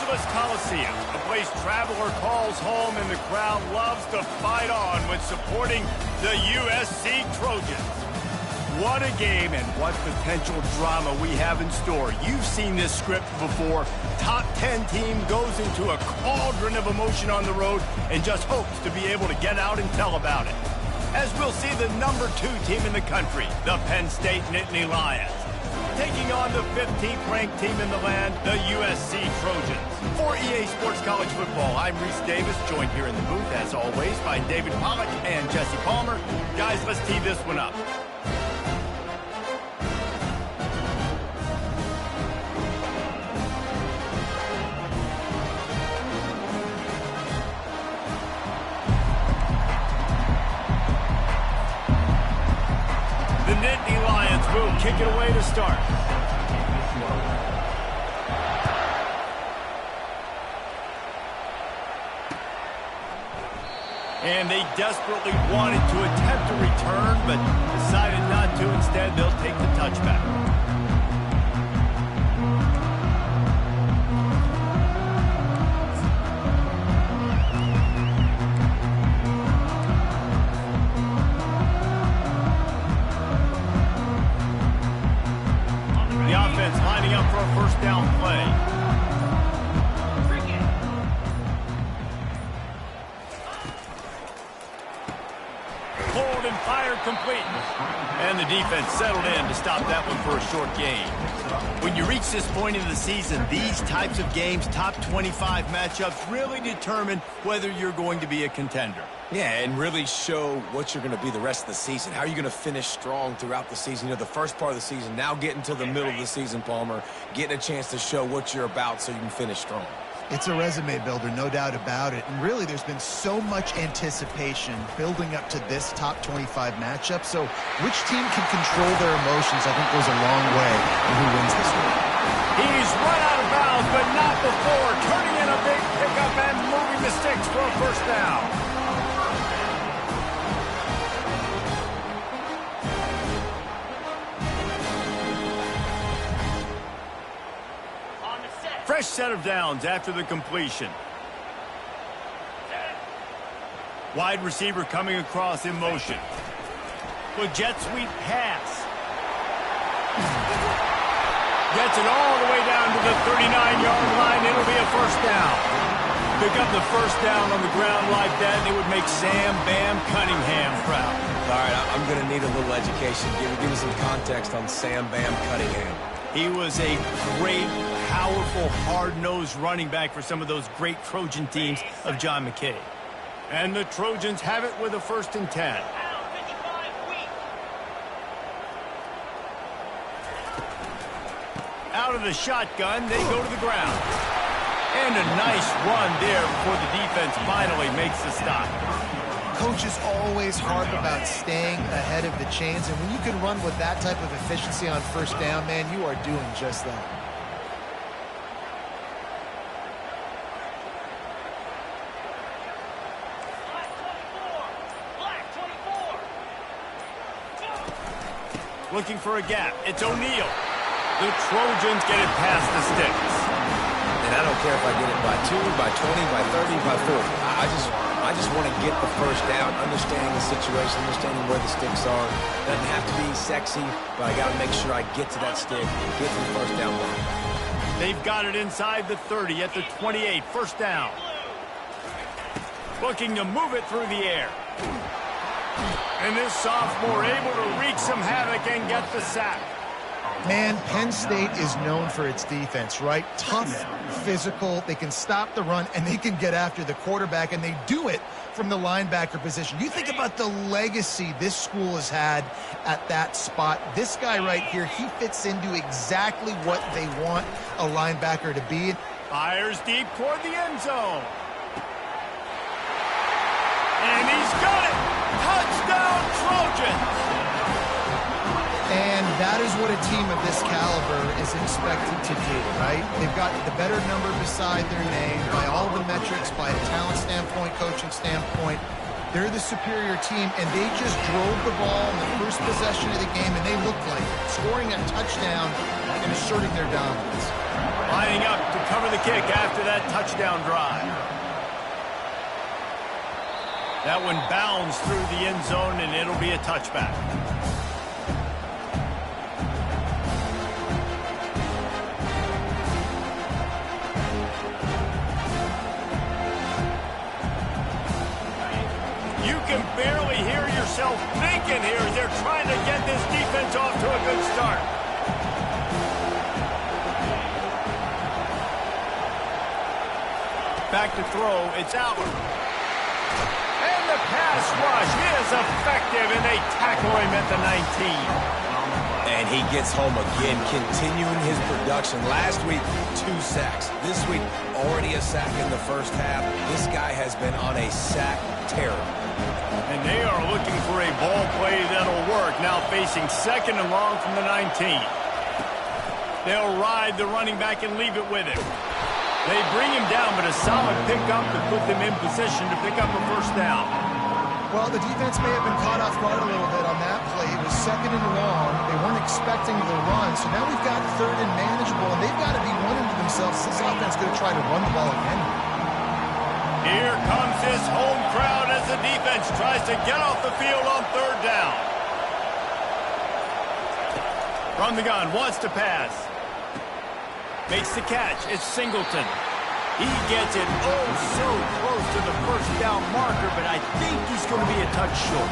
Angeles Coliseum, a place traveler calls home and the crowd loves to fight on when supporting the USC Trojans. What a game and what potential drama we have in store. You've seen this script before. Top 10 team goes into a cauldron of emotion on the road and just hopes to be able to get out and tell about it. As we'll see the number 2 team in the country, the Penn State Nittany Lions, taking on the 15th ranked team in the land, the USC Trojans. For EA Sports College Football, I'm Reese Davis, joined here in the booth, as always, by David Pollack and Jesse Palmer. Guys, let's tee this one up. The Nittany Lions will kick it away to start. And they desperately wanted to attempt a return, but decided not to. Instead, they'll take the touchback. Lining up for a first down play. Pulled and fired complete. And the defense settled in to stop that one for a short gain. When you reach this point in the season, these types of games, top 25 matchups, really determine whether you're going to be a contender. Yeah, and really show what you're going to be the rest of the season. How are you going to finish strong throughout the season? You know, the first part of the season, now getting to the middle of the season, Palmer, getting a chance to show what you're about so you can finish strong. It's a resume builder, no doubt about it. And really, there's been so much anticipation building up to this top 25 matchup. So which team can control their emotions, I think, goes a long way in who wins this one. He's run out of bounds, but not before. Turning in a big pickup and moving the sticks for a first down. Fresh set of downs after the completion. Wide receiver coming across in motion. With jet sweep pass. Gets it all the way down to the 39-yard line. It'll be a first down. Pick up the first down on the ground like that, and it would make Sam Bam Cunningham proud. All right, I'm going to need a little education. Give me some context on Sam Bam Cunningham. He was a great, powerful, hard-nosed running back for some of those great Trojan teams of John McKay. And the Trojans have it with a 1st and 10. Out of the shotgun, they go to the ground. And a nice run there before the defense finally makes the stop. Coaches always harp about staying ahead of the chains, and when you can run with that type of efficiency on first down, man, you are doing just that. Looking for a gap. It's O'Neal. The Trojans get it past the sticks. And I don't care if I get it by 2, by 20, by 30, by 40. I just want to get the first down, understanding the situation, understanding where the sticks are. Doesn't have to be sexy, but I got to make sure I get to that stick and get to the first down line. They've got it inside the 30 at the 28. First down. Looking to move it through the air. And this sophomore able to wreak some havoc and get the sack. Man, Penn State is known for its defense, right? Tough, physical, they can stop the run, and they can get after the quarterback, and they do it from the linebacker position. You think about the legacy this school has had at that spot. This guy right here, he fits into exactly what they want a linebacker to be. Fires deep toward the end zone. And he's got it! Touchdown, Trojans! And that is what a team of this caliber is expected to do, right? They've got the better number beside their name by all the metrics, by a talent standpoint, coaching standpoint. They're the superior team, and they just drove the ball in the first possession of the game, and they looked like it, scoring a touchdown and asserting their dominance. Lining up to cover the kick after that touchdown drive. That one bounds through the end zone, and it'll be a touchback. You can barely hear yourself thinking here as they're trying to get this defense off to a good start. Back to throw, it's Albert. And the pass rush is effective, and they tackle him at the 19. And he gets home again, continuing his production. Last week, 2 sacks. This week, already a sack in the first half. This guy has been on a sack terror. And they are looking for a ball play that'll work. Now facing 2nd and long from the 19. They'll ride the running back and leave it with him. They bring him down, but a solid pickup to put them in position to pick up a first down. Well, the defense may have been caught off guard a little bit on that play. It was 2nd and long. They weren't expecting the run, so now we've got 3rd and manageable, and they've got to be wondering to themselves, this offense going to try to run the ball again. Here comes his home crowd as the defense tries to get off the field on 3rd down. From the gun, wants to pass. Makes the catch. It's Singleton. He gets it oh so close to the first down marker, but I think he's going to be a touch short.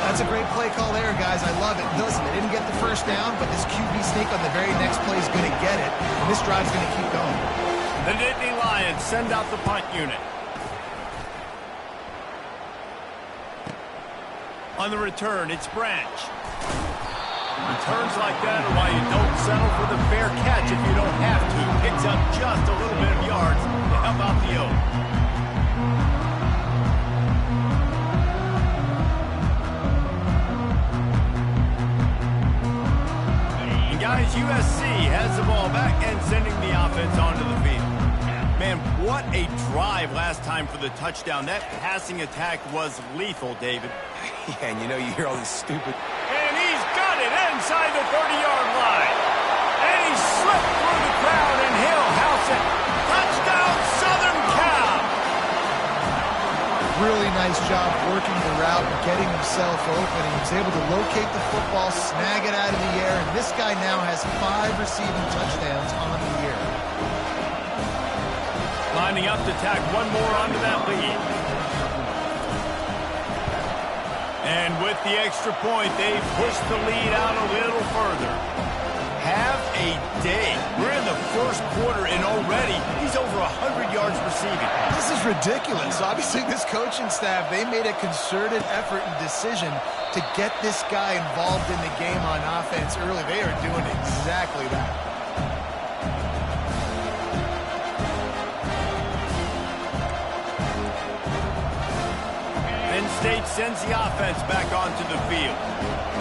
That's a great play call there, guys. I love it. Listen, they didn't get the first down, but this QB sneak on the very next play is going to get it, and this drive's going to keep going. The Nittany Lions send out the punt unit. On the return, it's Branch. Returns like that are why you don't settle for the fair catch if you don't have to. Picks up just a little bit of yards to help out the O. And guys, USC has the ball back and sending the offense onto the field. Man, what a drive last time for the touchdown. That passing attack was lethal, David. Yeah, and you know, you hear all these stupid... And he's got it inside the 30-yard line. And he slipped through the crowd, and he'll house it. Touchdown, Southern Cal! Really nice job working the route and getting himself open. He was able to locate the football, snag it out of the air, and this guy now has 5 receiving touchdowns on the year. Lining up to tack one more onto that lead. And with the extra point, they push the lead out a little further. Have a day. We're in the first quarter, and already he's over 100 yards receiving. This is ridiculous. Obviously, this coaching staff, they made a concerted effort and decision to get this guy involved in the game on offense early. They are doing exactly that. Penn State sends the offense back onto the field.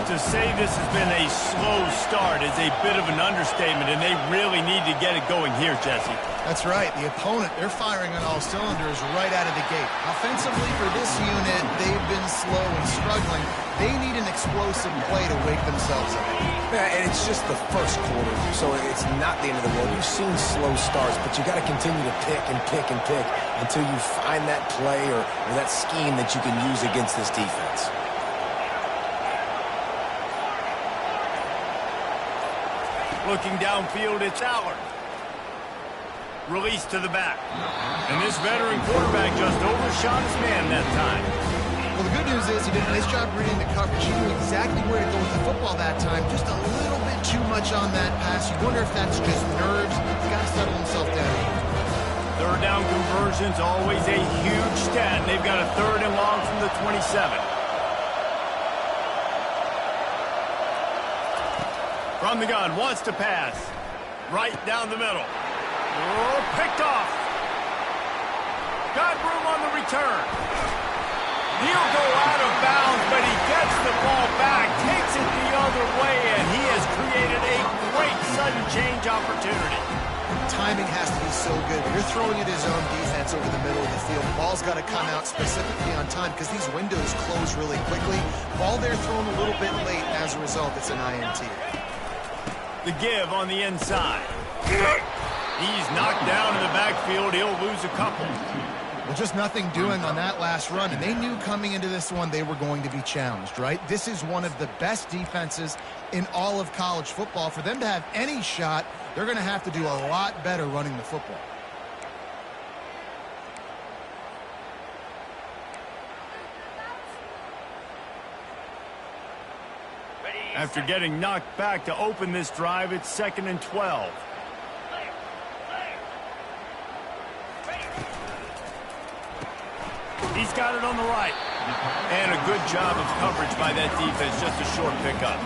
To say this has been a slow start is a bit of an understatement, and they really need to get it going here, Jesse. That's right. The opponent, they're firing on all cylinders right out of the gate. Offensively for this unit, they've been slow and struggling. They need an explosive play to wake themselves up. Yeah, and it's just the first quarter, so it's not the end of the world. You've seen slow starts, but you got to continue to pick and pick and pick until you find that play or that scheme that you can use against this defense. Looking downfield, it's Allard. Release to the back. And this veteran quarterback just overshot his man that time. Well, the good news is he did a nice job reading the coverage. He knew exactly where to go with the football that time. Just a little bit too much on that pass. You wonder if that's just nerves. He's got to settle himself down. Third down conversions, always a huge stat. They've got a 3rd and long from the 27. From the gun, wants to pass. Right down the middle. Oh, picked off. Got room on the return. He'll go out of bounds, but he gets the ball back, takes it the other way, and he has created a great sudden change opportunity. Timing has to be so good. You're throwing at his own defense over the middle of the field. The ball's got to come out specifically on time because these windows close really quickly. Ball there thrown a little bit late. As a result, it's an INT. The give on the inside. He's knocked down in the backfield. He'll lose a couple. Well, just nothing doing on that last run, and they knew coming into this one they were going to be challenged, right? This is one of the best defenses in all of college football. For them to have any shot, they're going to have to do a lot better running the football. After getting knocked back to open this drive, it's 2nd and 12. He's got it on the right. And a good job of coverage by that defense. Just a short pickup.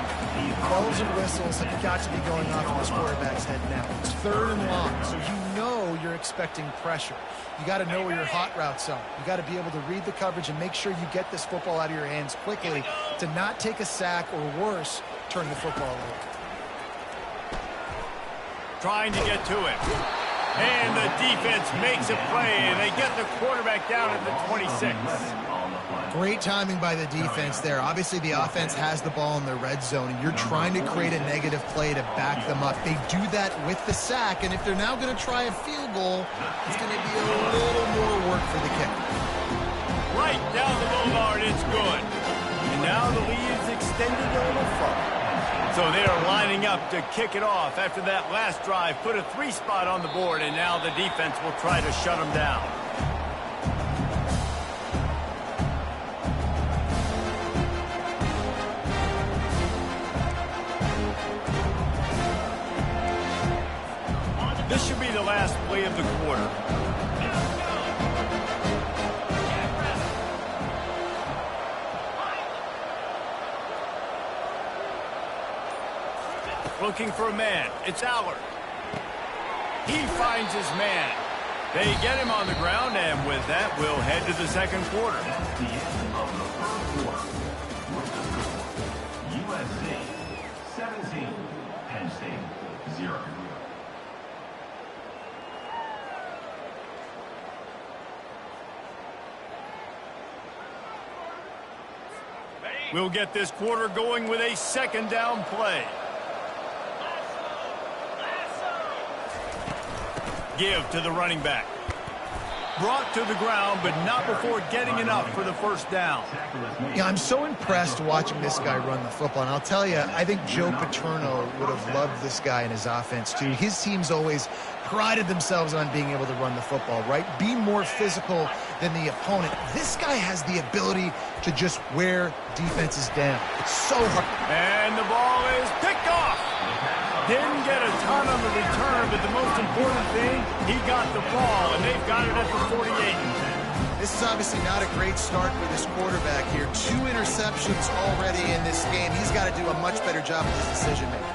Bells and whistles have got to be going off in this quarterback's head now. It's 3rd and long, so you know you're expecting pressure. You got to know where your hot routes are. You got to be able to read the coverage and make sure you get this football out of your hands quickly to not take a sack or worse, turn the football over. Trying to get to it. And the defense makes a play, and they get the quarterback down at the 26. Great timing by the defense there. Obviously, the offense has the ball in the red zone, and you're trying to create a negative play to back them up. They do that with the sack, and if they're now going to try a field goal, it's going to be a little more work for the kicker. Right down the boulevard, it's good. And now the lead is extended a little further. So they are lining up to kick it off after that last drive. Put a 3 spot on the board, and now the defense will try to shut them down. This should be the last play of the quarter. Looking for a man. It's Allard. He finds his man. They get him on the ground, and with that, we'll head to the second quarter. At the end of the first quarter, USC 17, Penn State 0. We'll get this quarter going with a 2nd down play. Give to the running back. Brought to the ground, but not before getting enough for the 1st down. Yeah, I'm so impressed watching this guy run the football. And I'll tell you, I think Joe Paterno would have loved this guy in his offense, too. His teams always prided themselves on being able to run the football, right? Be more physical than the opponent. This guy has the ability to just wear defenses down. It's so hard. And the ball is picked off. Didn't get a ton on the return, but the most important thing, he got the ball, and they've got it at the 48. This is obviously not a great start for this quarterback here. 2 interceptions already in this game. He's got to do a much better job with his decision-making.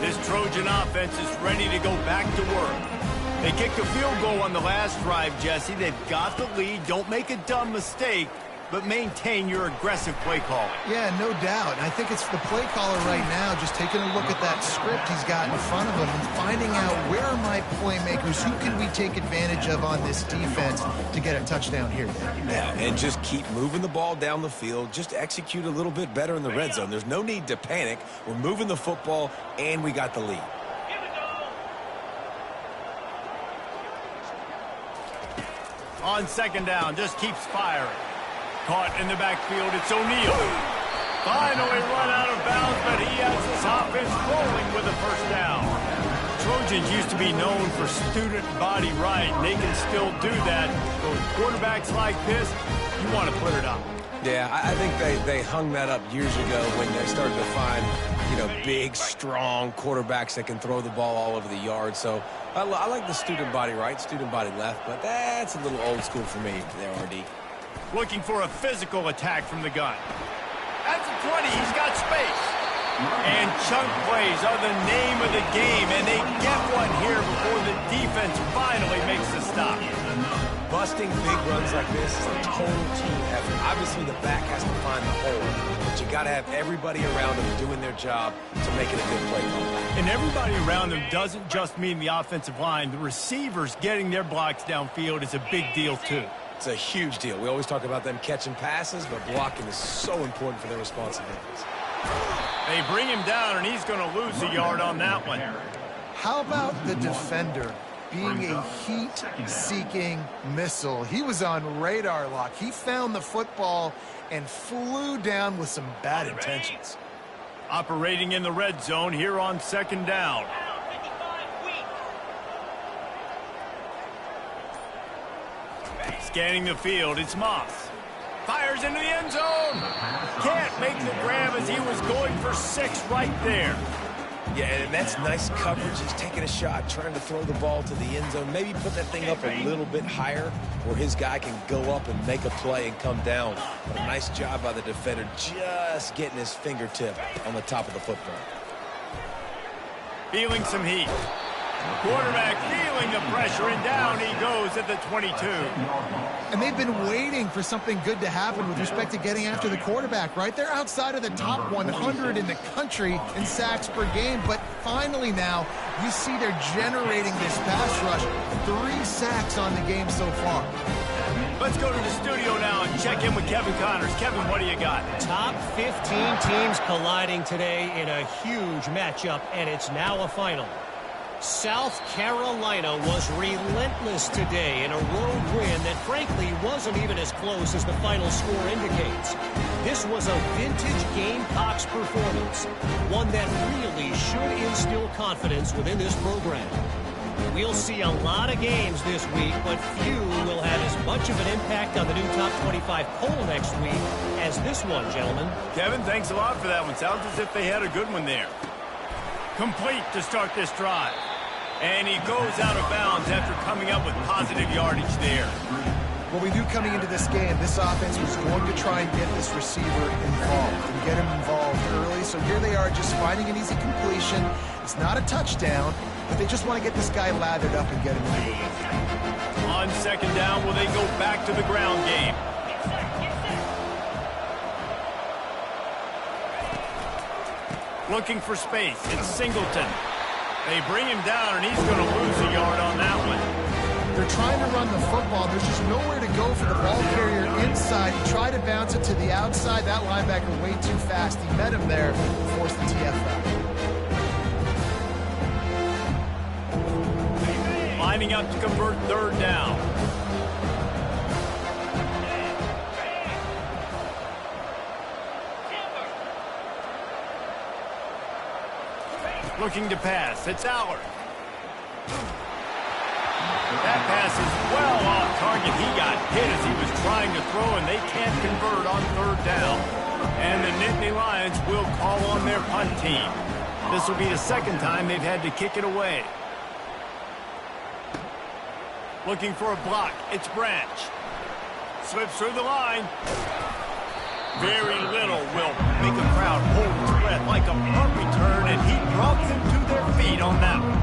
This Trojan offense is ready to go back to work. They kicked a field goal on the last drive, Jesse. They've got the lead. Don't make a dumb mistake, but maintain your aggressive play calling. Yeah, no doubt. And I think it's the play caller right now just taking a look at that script he's got in front of him and finding out where are my playmakers, who can we take advantage of on this defense to get a touchdown here. Yeah, and just keep moving the ball down the field. Just execute a little bit better in the red zone. There's no need to panic. We're moving the football, and we got the lead. On 2nd down, just keeps firing. Caught in the backfield, it's O'Neal. Finally run out of bounds, but he has his offense rolling with a 1st down. Trojans used to be known for student body right, and they can still do that. But with quarterbacks like this, you want to put it up. Yeah, I think they hung that up years ago when they started to find, big, strong quarterbacks that can throw the ball all over the yard. So I like the student body right, student body left, but that's a little old school for me there, RD. Looking for a physical attack from the gun. At the 20, he's got space. And chunk plays are the name of the game, and they get one here before the defense finally makes the stop. Busting big runs like this is a total team effort. Obviously, the back has to find the hole, but you got to have everybody around them doing their job to make it a good play call. And everybody around them doesn't just mean the offensive line. The receivers getting their blocks downfield is a big deal, too. It's a huge deal. We always talk about them catching passes, but blocking is so important for their responsibilities. They bring him down, and he's going to lose a yard on that one. How about the defender being a heat-seeking missile? He was on radar lock. He found the football and flew down with some bad intentions. Operating in the red zone here on second down. Scanning the field, it's Moss. Fires into the end zone. Can't make the grab as he was going for 6 right there. Yeah, and that's nice coverage. He's taking a shot, trying to throw the ball to the end zone. Maybe put that thing up a little bit higher where his guy can go up and make a play and come down. But a nice job by the defender just getting his fingertip on the top of the football. Feeling some heat. Quarterback feeling the pressure, and down he goes at the 22. And they've been waiting for something good to happen with respect to getting after the quarterback, right? They're outside of the top 100 in the country in sacks per game, but finally now you see they're generating this pass rush. 3 sacks on the game so far. Let's go to the studio now and check in with Kevin Connors. Kevin, what do you got? Top 15 teams colliding today in a huge matchup, and it's now a final. South Carolina was relentless today in a road win that frankly wasn't even as close as the final score indicates. This was a vintage Gamecocks performance, one that really should instill confidence within this program. We'll see a lot of games this week, but few will have as much of an impact on the new top 25 poll next week as this one, gentlemen. Kevin, thanks a lot for that one. Sounds as if they had a good one there. Complete to start this drive. And he goes out of bounds after coming up with positive yardage there. Well, we knew coming into this game, this offense was going to try and get this receiver involved and get him involved early. So here they are just finding an easy completion. It's not a touchdown, but they just want to get this guy lathered up and get him into the game. On second down, will they go back to the ground game? Looking for space. It's Singleton. They bring him down, and he's going to lose a yard on that one. They're trying to run the football. There's just nowhere to go for the ball carrier inside. He tried to bounce it to the outside. That linebacker way too fast. He met him there, forced the TFL. Lining up to convert third down. Looking to pass. It's Allard. That pass is well off target. He got hit as he was trying to throw, and they can't convert on third down. And the Nittany Lions will call on their punt team. This will be the second time they've had to kick it away. Looking for a block. It's Branch. Slips through the line. Very little will make a crowd hold its breath like a punt return, and he brought them to their feet on that one.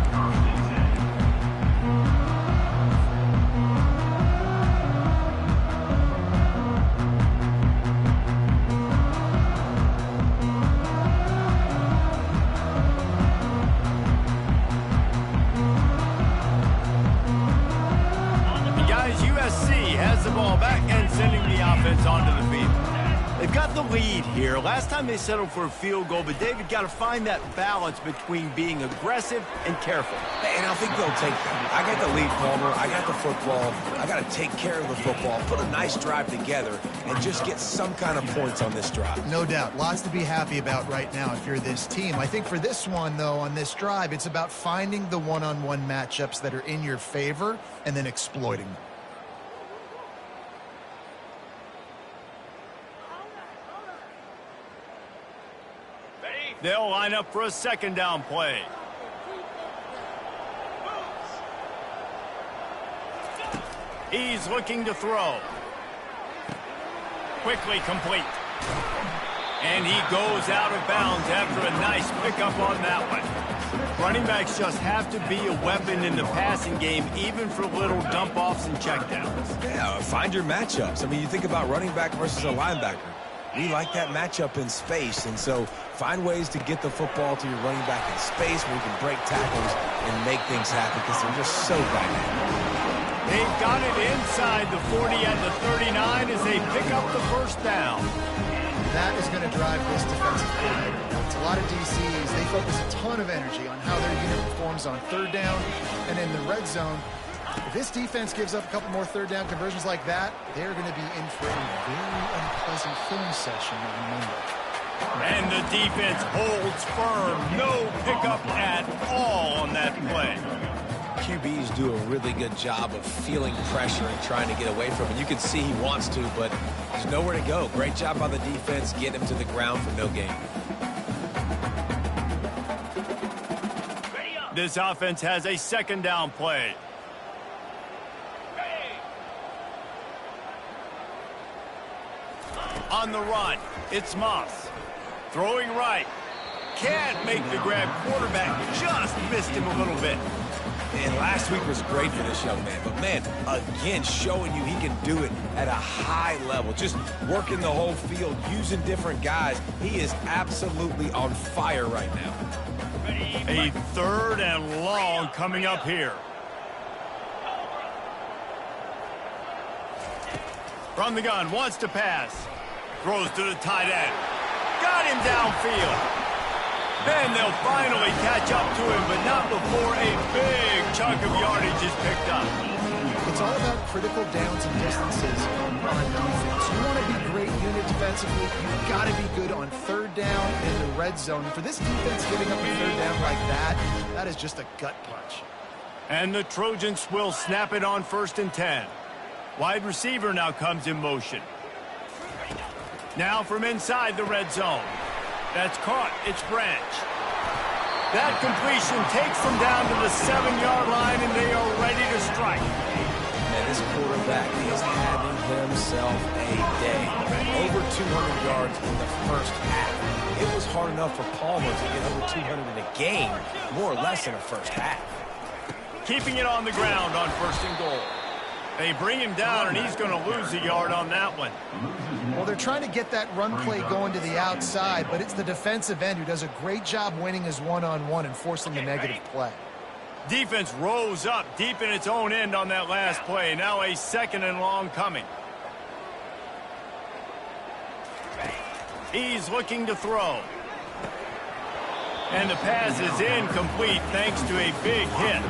And guys, USC has the ball back and sending the offense onto the field. They've got the lead here. Last time they settled for a field goal, but David got to find that balance between being aggressive and careful. And I think they'll take that. I got the lead, Palmer. I got the football. I got to take care of the football, put a nice drive together, and just get some kind of points on this drive. No doubt. Lots to be happy about right now if you're this team. I think for this one, though, on this drive, it's about finding the one-on-one matchups that are in your favor and then exploiting them. They'll line up for a second down play. He's looking to throw. Quickly complete. And he goes out of bounds after a nice pickup on that one. Running backs just have to be a weapon in the passing game, even for little dump-offs and checkdowns. Yeah, find your matchups. I mean, you think about running back versus a linebacker. We like that matchup in space, and so find ways to get the football to your running back in space where you can break tackles and make things happen because they're just so dynamic. They've got it inside the 40 at the 39 as they pick up the first down. That is going to drive this defensive coordinator. It's a lot of DCs. They focus a ton of energy on how their unit performs on third down and in the red zone. If this defense gives up a couple more third down conversions like that, they're going to be in for a very unpleasant film session on Monday. And the defense holds firm. No pickup at all on that play. QBs do a really good job of feeling pressure and trying to get away from it. You can see he wants to, but there's nowhere to go. Great job by the defense, getting him to the ground for no gain. This offense has a second down play. On the run, it's Moss. Throwing right. Can't make the grab. Quarterback just missed him a little bit. And last week was great for this young man. But, man, again, showing you he can do it at a high level. Just working the whole field, using different guys. He is absolutely on fire right now. A third and long coming up here. From the gun, wants to pass. Throws to the tight end. Got him downfield. And they'll finally catch up to him, but not before a big chunk of yardage is picked up. It's all about critical downs and distances on defense. You want to be great unit defensively, you've got to be good on third down in the red zone. For this defense giving up a third down like that, that is just a gut punch. And the Trojans will snap it on 1st and 10. Wide receiver now comes in motion. Now from inside the red zone. That's caught. It's Branch. That completion takes them down to the 7-yard line, and they are ready to strike. Man, this quarterback is having himself a day. Over 200 yards in the first half. It was hard enough for Palmer to get over 200 in a game, more or less in the first half. Keeping it on the ground on 1st and goal. They bring him down, and he's going to lose a yard on that one. Well, they're trying to get that run play going to the outside, but it's the defensive end who does a great job winning his one-on-one and forcing the negative play. Defense rose up deep in its own end on that last play. Now a 2nd and long coming. He's looking to throw. And the pass is incomplete thanks to a big hit.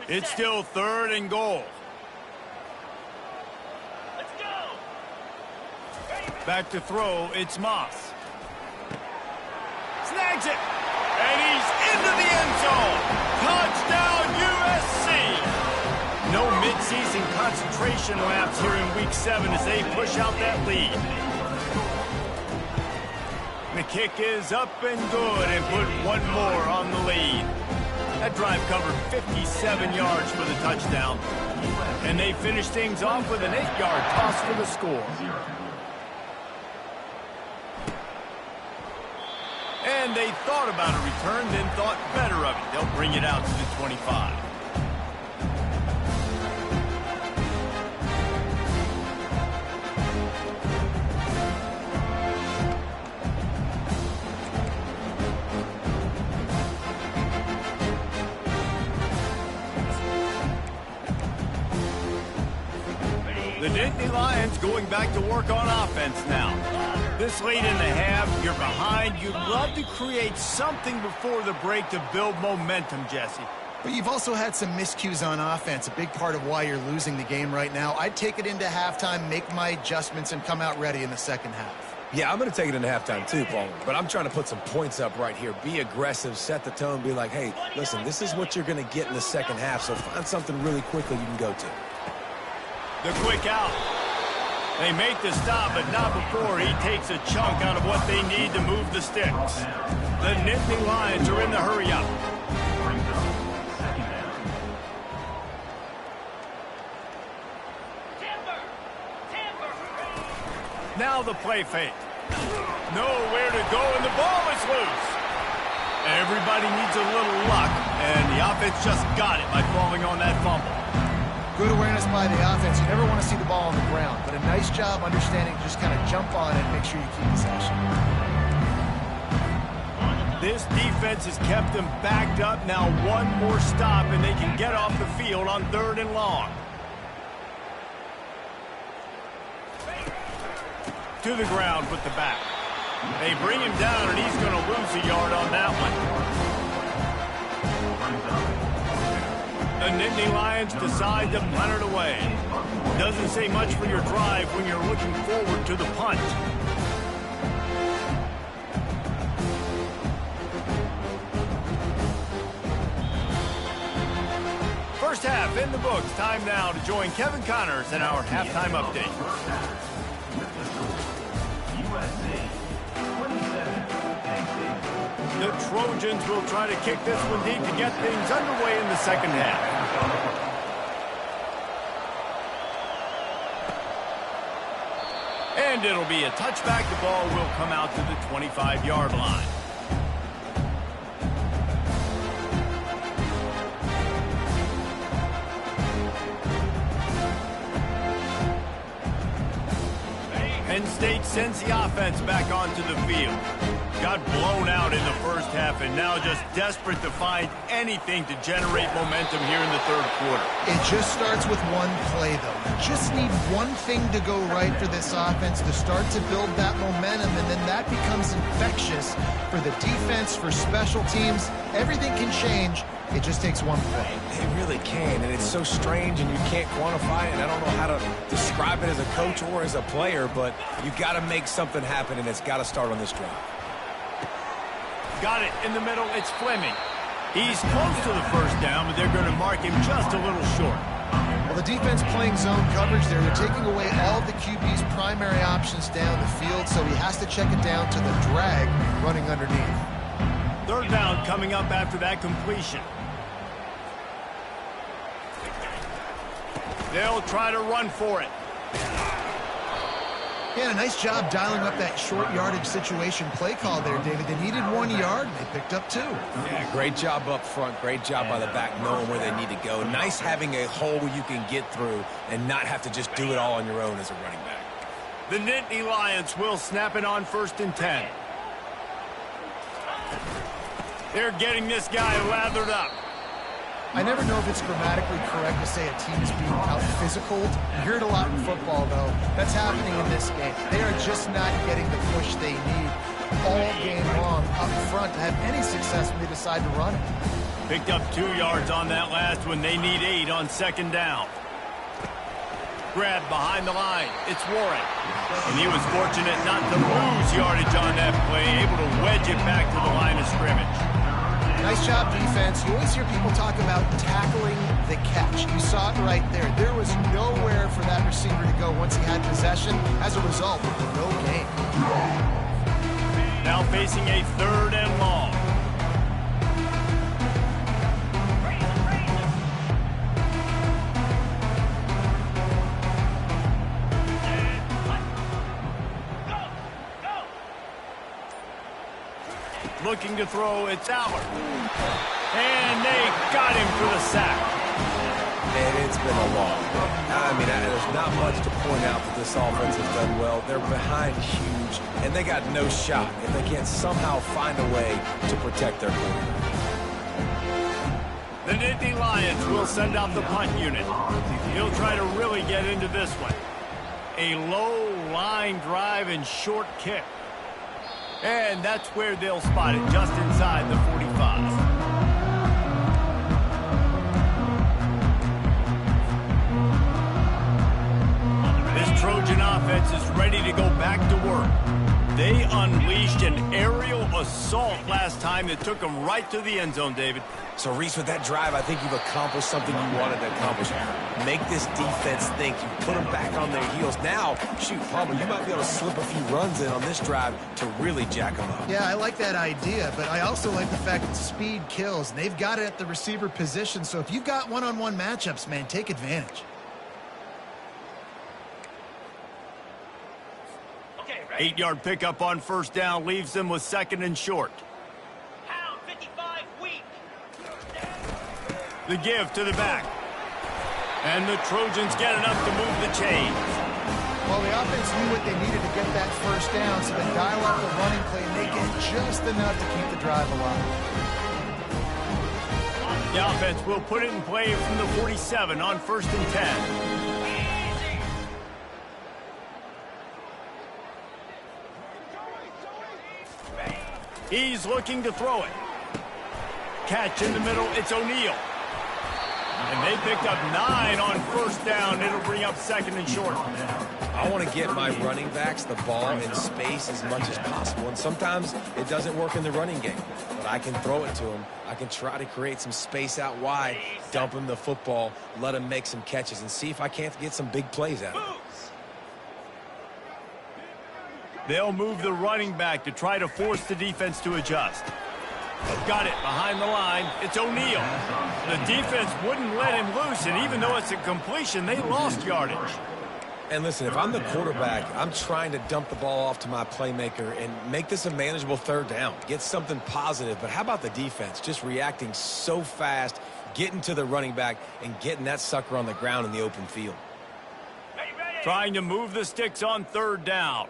It's still 3rd and goal. Let's go. Back to throw, it's Moss. Snags it. And he's into the end zone. Touchdown, USC. No midseason concentration laps here in Week 7 as they push out that lead. The kick is up and good and put one more on the lead. That drive covered 57 yards for the touchdown. And they finish things off with an 8-yard toss for the score. And they thought about a return, then thought better of it. They'll bring it out to the 25. The Nittany Lions going back to work on offense now. This late in the half, you're behind. You'd love to create something before the break to build momentum, Jesse. But you've also had some miscues on offense, a big part of why you're losing the game right now. I'd take it into halftime, make my adjustments, and come out ready in the second half. Yeah, I'm going to take it into halftime too, Palmer. But I'm trying to put some points up right here. Be aggressive, set the tone, be like, hey, listen, this is what you're going to get in the second half, so find something really quickly you can go to. The quick out. They make the stop, but not before he takes a chunk out of what they need to move the sticks. The Nittany Lions are in the hurry-up. Now the play fake. Nowhere to go, and the ball is loose. Everybody needs a little luck, and the offense just got it by falling on that fumble. Good awareness by the offense. You never want to see the ball on the ground, but a nice job understanding to just kind of jump on it and make sure you keep possession. This defense has kept them backed up. Now one more stop, and they can get off the field on 3rd and long. To the ground with the back. They bring him down, and he's going to lose a yard on that one. The Nittany Lions decide to punt it away. Doesn't say much for your drive when you're looking forward to the punt. First half in the books. Time now to join Kevin Connors in our halftime update. USC 27, Penn State. The Trojans will try to kick this one deep to get things underway in the second half. And it'll be a touchback. The ball will come out to the 25-yard line. Penn State sends the offense back onto the field. Got blown out in the first half and now just desperate to find anything to generate momentum here in the 3rd quarter. It just starts with one play, though. You just need one thing to go right for this offense to start to build that momentum, and then that becomes infectious for the defense, for special teams. Everything can change. It just takes one play. It really can, and it's so strange, and you can't quantify it, and I don't know how to describe it as a coach or as a player, but you got to make something happen, and it's got to start on this drive. Got it in the middle. It's Fleming. He's close to the first down, but they're going to mark him just a little short. Well, the defense playing zone coverage there. They're taking away all of the QB's primary options down the field, so he has to check it down to the drag running underneath. 3rd down coming up after that completion. They'll try to run for it. Yeah, a nice job dialing up that short yardage situation play call there, David. They needed 1 yard, and they picked up 2. Yeah, great job up front. Great job by the back knowing where they need to go. Nice having a hole you can get through and not have to just do it all on your own as a running back. The Nittany Lions will snap it on 1st and 10. They're getting this guy lathered up. I never know if it's grammatically correct to say a team is being out-physicaled. You hear it a lot in football, though. That's happening in this game. They are just not getting the push they need all game long up front to have any success when they decide to run it. Picked up 2 yards on that last one. They need 8 on 2nd down. Grab behind the line. It's Warren. And he was fortunate not to lose yardage on that play, able to wedge it back to the line of scrimmage. Nice job, defense. You always hear people talk about tackling the catch. You saw it right there. There was nowhere for that receiver to go once he had possession. As a result, no gain. Now facing a 3rd and long. Looking to throw, it's Allard. And they got him for the sack. And it's been a long day. I mean, there's not much to point out that this offense has done well. They're behind huge, and they got no shot if they can't somehow find a way to protect their quarterback. The Nittany Lions will send out the punt unit. He'll try to really get into this one. A low line drive and short kick. And that's where they'll spot it, just inside the 45. This Trojan offense is ready to go back to work. They unleashed an aerial assault last time that took them right to the end zone, David. So, Reese, with that drive, I think you've accomplished something you wanted to accomplish. Make this defense think. You put them back on their heels. Now, shoot, Palmer, you might be able to slip a few runs in on this drive to really jack them up. Yeah, I like that idea, but I also like the fact that speed kills. And they've got it at the receiver position, so if you've got one-on-one matchups, man, take advantage. 8-yard pickup on 1st down leaves them with 2nd and short. The give to the back. And the Trojans get enough to move the chains. Well, the offense knew what they needed to get that first down, so they dial up the running play and they get just enough to keep the drive alive. The offense will put it in play from the 47 on 1st and 10. He's looking to throw it. Catch in the middle, it's O'Neal. And they picked up 9 on 1st down. It'll bring up 2nd and short. I want to get my running backs the ball in space as much as possible. And sometimes it doesn't work in the running game. But I can throw it to them. I can try to create some space out wide, dump him the football, let him make some catches, and see if I can't get some big plays out of it. They'll move the running back to try to force the defense to adjust. Got it behind the line. It's O'Neal. The defense wouldn't let him loose, and even though it's a completion, they lost yardage. And listen, if I'm the quarterback, I'm trying to dump the ball off to my playmaker and make this a manageable 3rd down. Get something positive. But how about the defense? Just reacting so fast, getting to the running back, and getting that sucker on the ground in the open field. Trying to move the sticks on 3rd down.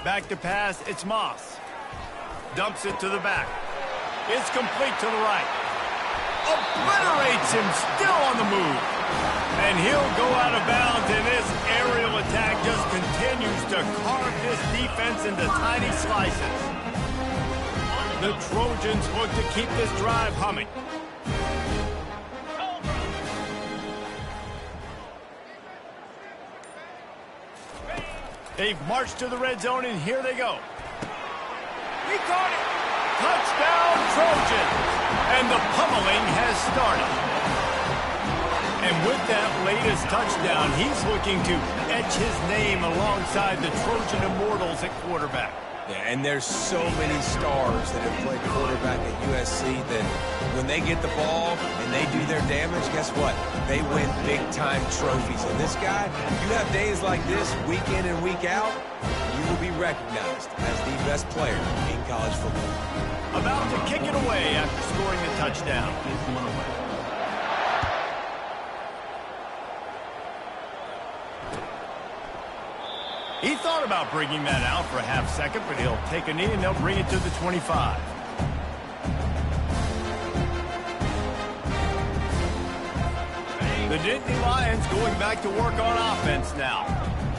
Back to pass, it's Moss. Dumps it to the back. It's complete to the right. Obliterates him, still on the move. And he'll go out of bounds, and this aerial attack just continues to carve this defense into tiny slices. The Trojans look to keep this drive humming. They've marched to the red zone, and here they go. He caught it. Touchdown, Trojans. And the pummeling has started. And with that latest touchdown, he's looking to etch his name alongside the Trojan Immortals at quarterback. Yeah, and there's so many stars that have played quarterback at USC that when they get the ball and they do their damage, guess what? They win big-time trophies. And this guy, you have days like this, week in and week out, you will be recognized as the best player in college football. About to kick it away after scoring the touchdown. He thought about bringing that out for a half second, but he'll take a knee and they'll bring it to the 25. The Nittany Lions going back to work on offense now.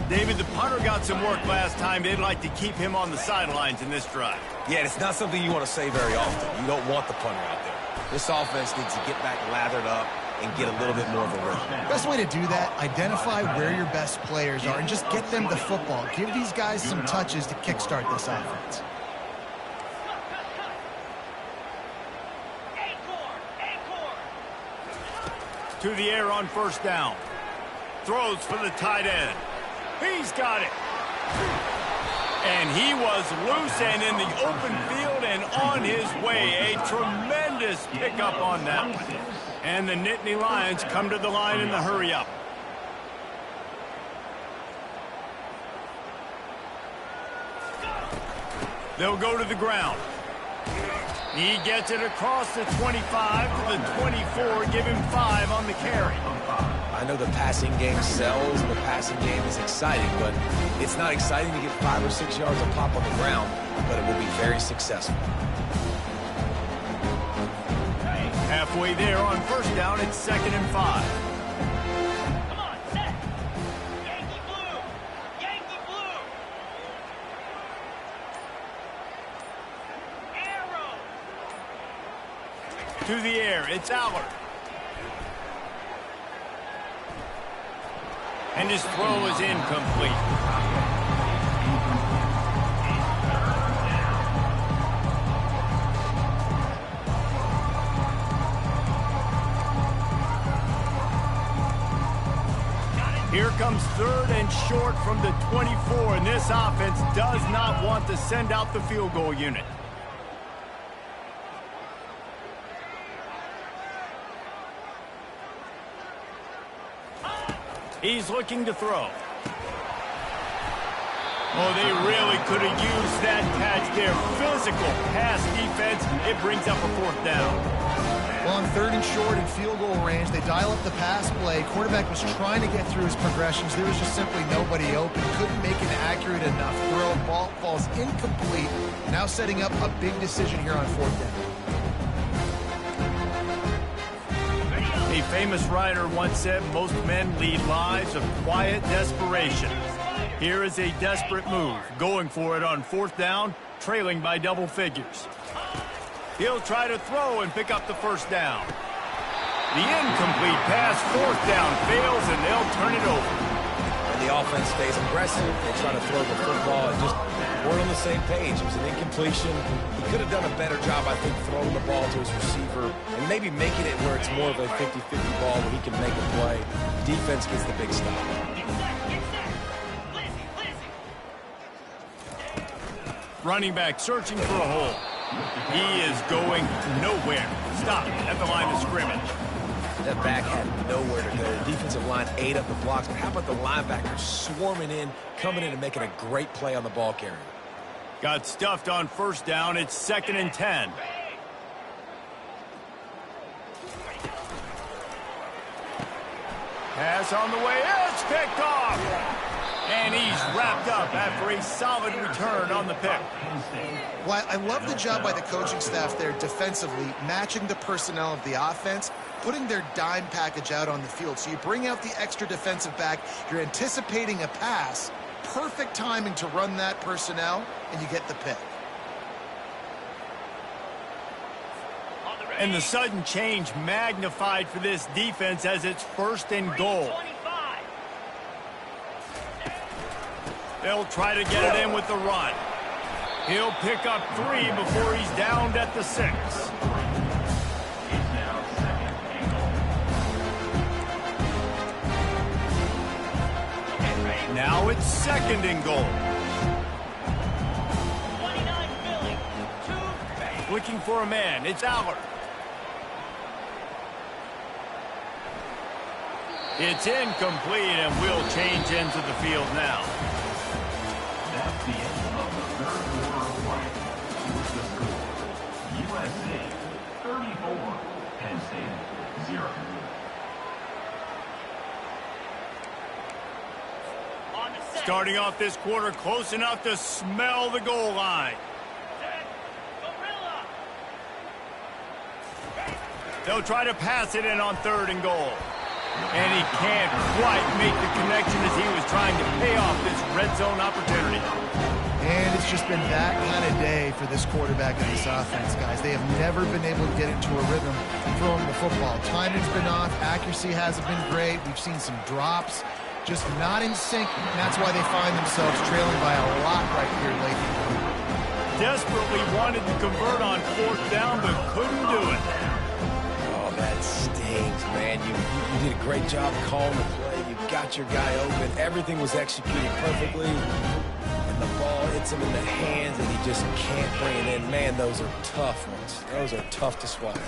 David, the punter got some work last time. They'd like to keep him on the sidelines in this drive. Yeah, it's not something you want to say very often. You don't want the punter out there. This offense needs to get back lathered up and get a little bit more of a rhythm. Best way to do that, identify where your best players are and just get them the football. Give these guys some touches to kickstart this offense. To the air on 1st down. Throws for the tight end. He's got it. And he was loose and in the open field and on his way. A tremendous pickup on that one. And the Nittany Lions come to the line in the hurry-up. They'll go to the ground. He gets it across the 25 to the 24. Give him 5 on the carry. I know the passing game sells and the passing game is exciting, but it's not exciting to get 5 or 6 yards of pop on the ground, but it will be very successful. Halfway there on 1st down, it's 2nd and 5. Come on, set. Yankee blue. Yankee blue. Arrow. To the air, it's Allard. And his throw is incomplete. Here comes 3rd and short from the 24, and this offense does not want to send out the field goal unit. He's looking to throw. Oh, they really could have used that catch there. Physical pass defense. It brings up a 4th down. Well, on 3rd and short and field goal range, they dial up the pass play. Quarterback was trying to get through his progressions. There was just simply nobody open. Couldn't make an accurate enough throw. Ball falls incomplete. Now setting up a big decision here on 4th down. A famous writer once said most men lead lives of quiet desperation. Here is a desperate move, going for it on 4th down, trailing by double figures. He'll try to throw and pick up the 1st down. The incomplete pass, 4th down, fails, and they'll turn it over. And the offense stays aggressive. They try to throw the football and just weren't on the same page. It was an incompletion. He could have done a better job, I think, throwing the ball to his receiver and maybe making it where it's more of a 50-50 ball where he can make a play. Defense gets the big stop. Running back searching for a hole. He is going nowhere. Stop at the line of scrimmage. That back had nowhere to go. The defensive line ate up the blocks, but how about the linebackers swarming in, coming in and making a great play on the ball carrier? Got stuffed on 1st down. It's 2nd and 10. Pass on the way. It's picked off. And he's wrapped up after a solid return on the pick. Well, I love the job by the coaching staff there defensively, matching the personnel of the offense, putting their dime package out on the field. So you bring out the extra defensive back, you're anticipating a pass, perfect timing to run that personnel, and you get the pick. And the sudden change magnified for this defense as it's 1st and goal. They'll try to get it in with the run. He'll pick up 3 before he's downed at the 6. Now it's 2nd and goal. 29 Philly. 2. Looking for a man. It's Allard. It's incomplete, and we'll change into the field now. That's the end of the 3rd quarter of play. With the score, USC 34, Penn State 0. Starting off this quarter close enough to smell the goal line. They'll try to pass it in on 3rd and goal. And he can't quite make the connection as he was trying to pay off this red zone opportunity. And it's just been that kind of day for this quarterback and this offense, guys. They have never been able to get into a rhythm throwing the football. Timing's been off. Accuracy hasn't been great. We've seen some drops. Just not in sync. And that's why they find themselves trailing by a lot right here lately. Desperately wanted to convert on 4th down, but couldn't do it. That stings, man. You did a great job calling the play. You got your guy open. Everything was executed perfectly. And the ball hits him in the hands, and he just can't bring it in. Man, those are tough ones. Those are tough to swallow.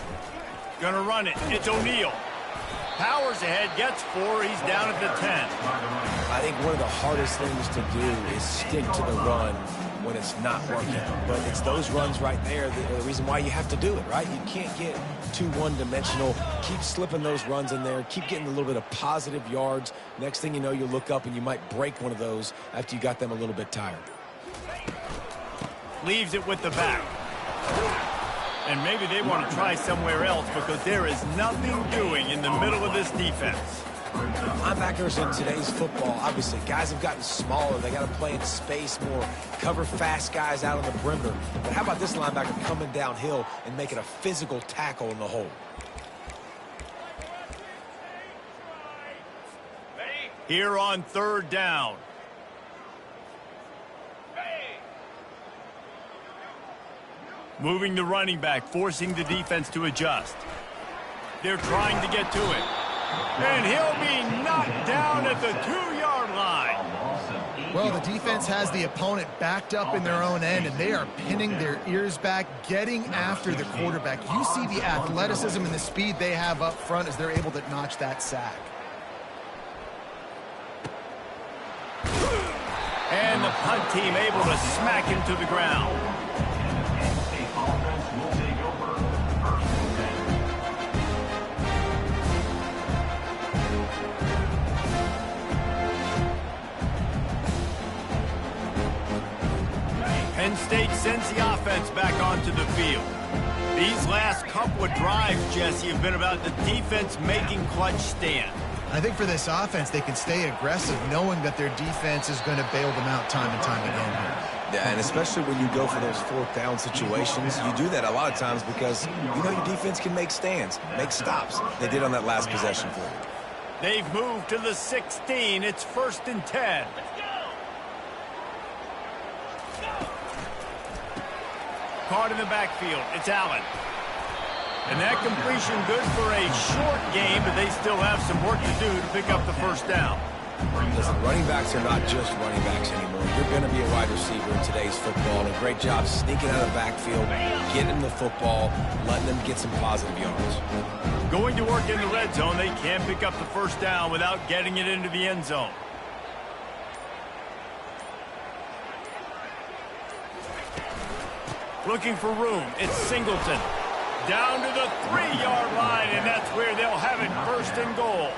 Gonna run it. It's O'Neal. Powers ahead, gets 4. He's down at the 10. I think one of the hardest things to do is stick to the run when it's not working. But it's those runs right there that are the reason why you have to do it, right? You can't get too one-dimensional. Keep slipping those runs in there. Keep getting a little bit of positive yards. Next thing you know, you look up and you might break one of those after you got them a little bit tired. Leaves it with the back. And maybe they want to try somewhere else because there is nothing doing in the middle of this defense. Linebackers in today's football, obviously, guys have gotten smaller. They got to play in space more, cover fast guys out on the perimeter. But how about this linebacker coming downhill and making a physical tackle in the hole? Here on 3rd down. Moving the running back, forcing the defense to adjust. They're trying to get to it. And he'll be knocked down at the 2-yard line. Well, the defense has the opponent backed up in their own end, and they are pinning their ears back, getting after the quarterback. You see the athleticism and the speed they have up front as they're able to notch that sack. And the punt team able to smack him to the ground. Penn State sends the offense back onto the field. These last couple of drives, Jesse, have been about the defense making clutch stand. I think for this offense, they can stay aggressive knowing that their defense is going to bail them out time and time again here. Yeah, and especially when you go for those fourth down situations, you do that a lot of times because you know your defense can make stands, make stops. They did on that last possession for you. They've moved to the 16. It's 1st and 10. Caught in the backfield. It's Allen. And that completion good for a short game, but they still have some work to do to pick up the first down. Listen, running backs are not just running backs anymore. You're going to be a wide receiver in today's football. And a great job sneaking out of the backfield, getting the football, letting them get some positive yards. Going to work in the red zone, they can't pick up the first down without getting it into the end zone. Looking for room. It's Singleton. Down to the 3-yard line, and that's where they'll have it 1st and goal.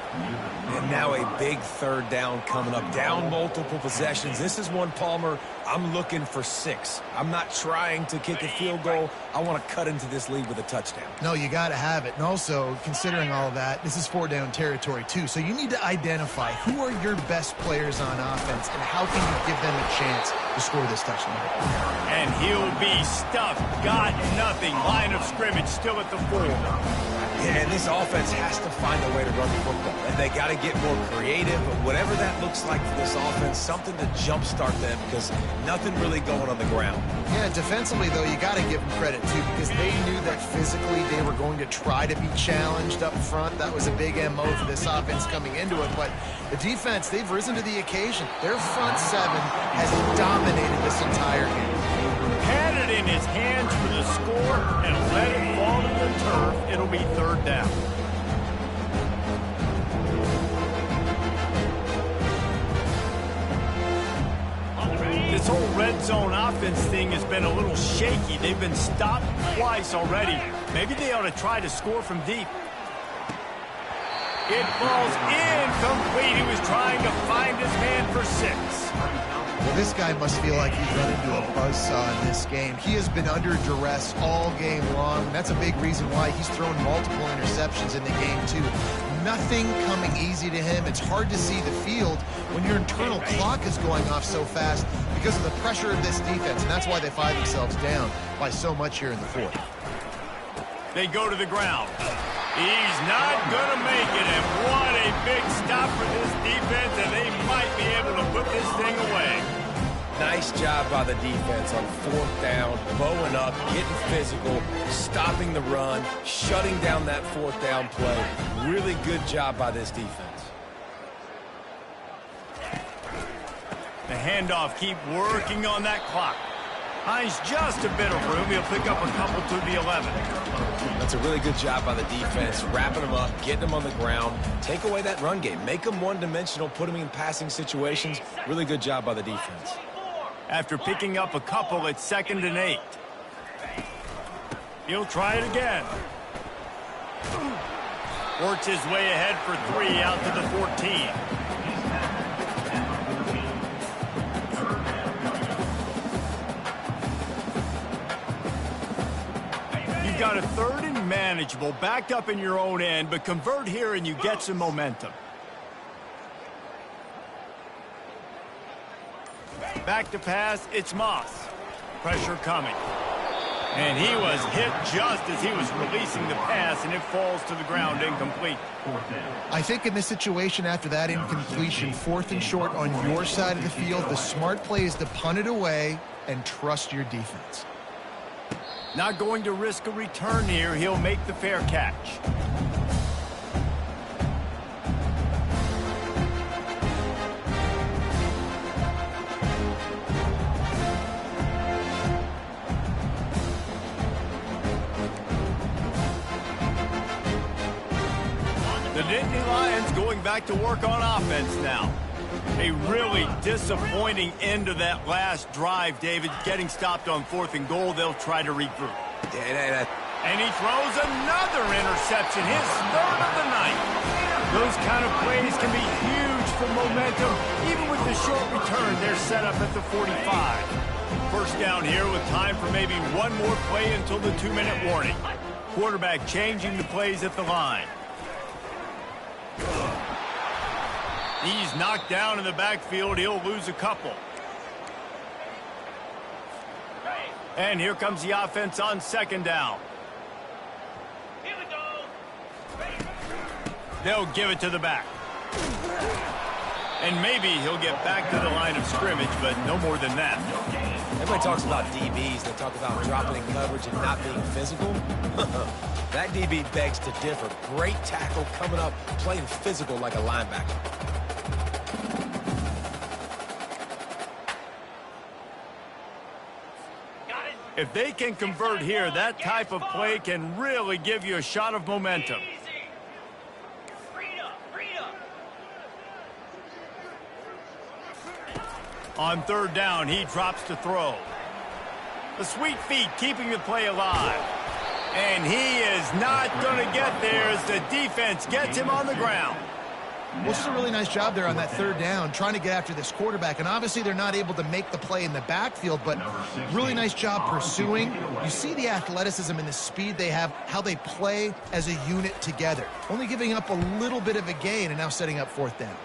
And now a big third down coming up. Down multiple possessions. This is one, Palmer, I'm looking for 6. I'm not trying to kick a field goal. I want to cut into this lead with a touchdown. No, you got to have it. And also, considering all of that, this is 4-down territory too. So you need to identify who are your best players on offense and how can you give them a chance to score this touchdown. And he'll be stuffed. Got nothing. Line of scrimmage still at the 4. Yeah, and this offense has to find a way to run the football. And they got to get more creative, whatever that looks like for this offense, something to jumpstart them because nothing really going on the ground. Yeah, defensively, though, you got to give them credit, too, because they knew that physically they were going to try to be challenged up front. That was a big MO for this offense coming into it. But the defense, they've risen to the occasion. Their front 7 has dominated this entire game. Had it in his hands for the score and let it fall to the turf. It'll be 3rd down. This whole red zone offense thing has been a little shaky. They've been stopped twice already. Maybe they ought to try to score from deep. It falls incomplete. He was trying to find his man for 6. Well, this guy must feel like he's run into a buzzsaw in this game. He has been under duress all game long, and that's a big reason why he's thrown multiple interceptions in the game, too. Nothing coming easy to him. It's hard to see the field when your internal clock is going off so fast because of the pressure of this defense, and that's why they find themselves down by so much here in the 4th. They go to the ground. He's not going to make it, and what a big stop for this defense, and they might be able to put this thing away. Nice job by the defense on 4th down, bowing up, getting physical, stopping the run, shutting down that 4th down play. Really good job by this defense. The handoff, keep working on that clock. Finds just a bit of room. He'll pick up a couple to the 11. That's a really good job by the defense, wrapping them up, getting them on the ground. Take away that run game. Make them one-dimensional, put them in passing situations. Really good job by the defense. After picking up a couple, it's 2nd and 8. He'll try it again. Works his way ahead for 3 out to the 14. You've got a 3rd and manageable, backed up in your own end, but convert here and you get some momentum. Back to pass, it's Moss. Pressure coming. And he was hit just as he was releasing the pass, and it falls to the ground incomplete. I think in this situation after that incompletion, 4th and short on your side of the field, the smart play is to punt it away and trust your defense. Not going to risk a return here. He'll make the fair catch. The Nittany Lions going back to work on offense now. A really disappointing end to that last drive, David. Getting stopped on 4th and goal, they'll try to regroup. And he throws another interception, his 3rd of the night. Those kind of plays can be huge for momentum. Even with the short return, they're set up at the 45. First down here with time for maybe one more play until the 2-minute warning. Quarterback changing the plays at the line. He's knocked down in the backfield. He'll lose a couple. And here comes the offense on second down. Here we go. They'll give it to the back. And maybe he'll get back to the line of scrimmage, but no more than that. Everybody talks about DBs. They talk about dropping in coverage and not being physical. That DB begs to differ. Great tackle coming up, playing physical like a linebacker. If they can convert here, that type of play can really give you a shot of momentum. On third down, he drops to throw. The sweet feet keeping the play alive. And he is not going to get there as the defense gets him on the ground. Well, just a really nice job there on that third down, trying to get after this quarterback. And obviously they're not able to make the play in the backfield, but really nice job pursuing. You see the athleticism and the speed they have, how they play as a unit together. Only giving up a little bit of a gain and now setting up fourth down.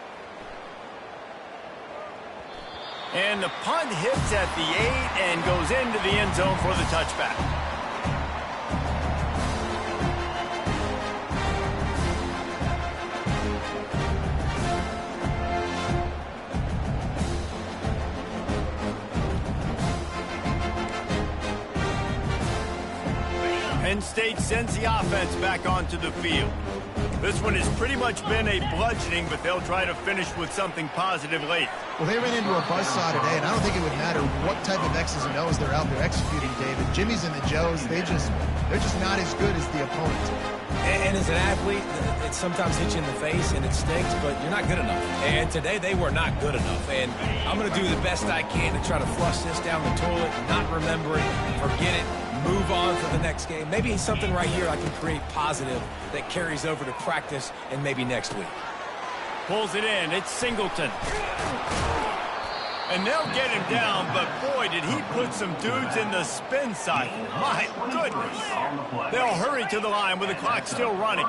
And the punt hits at the 8 and goes into the end zone for the touchback. Penn State sends the offense back onto the field. This one has pretty much been a bludgeoning, but they'll try to finish with something positive late. Well, they ran into a buzzsaw today, and I don't think it would matter what type of X's and O's they're out there executing, David. Jimmy's and the Joes, they're just not as good as the opponent. And as an athlete, it sometimes hits you in the face and it stinks, but you're not good enough. And today they were not good enough. And I'm going to do the best I can to try to flush this down the toilet, not remember it, forget it, move on to the next game. Maybe something right here I can create positive that carries over to practice and maybe next week. Pulls it in. It's Singleton. And they'll get him down, but boy, did he put some dudes in the spin cycle. My goodness. They'll hurry to the line with the clock still running.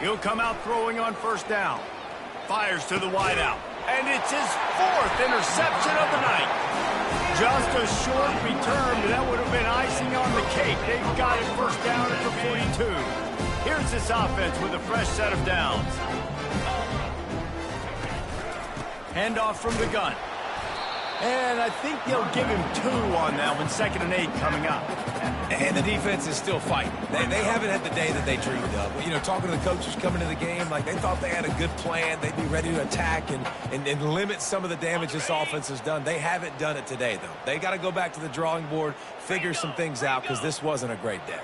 He'll come out throwing on first down. Fires to the wideout. And it's his fourth interception of the night. Just a short return, but that would have been icing on the cake. They've got it first down at the 42. Here's this offense with a fresh set of downs. Handoff from the gun. And I think they'll give him 2 on that one. 2nd and 8 coming up. And the defense is still fighting. They haven't had the day that they dreamed of. You know, talking to the coaches coming to the game, like they thought they had a good plan. They'd be ready to attack and limit some of the damage this offense has done. They haven't done it today, though. They got to go back to the drawing board, figure some things out, because this wasn't a great day.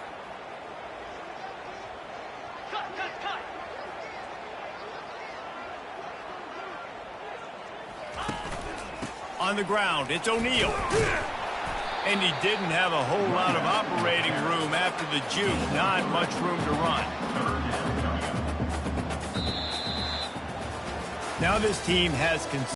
On the ground, it's O'Neal. And he didn't have a whole lot of operating room after the juke. Not much room to run. Now this team has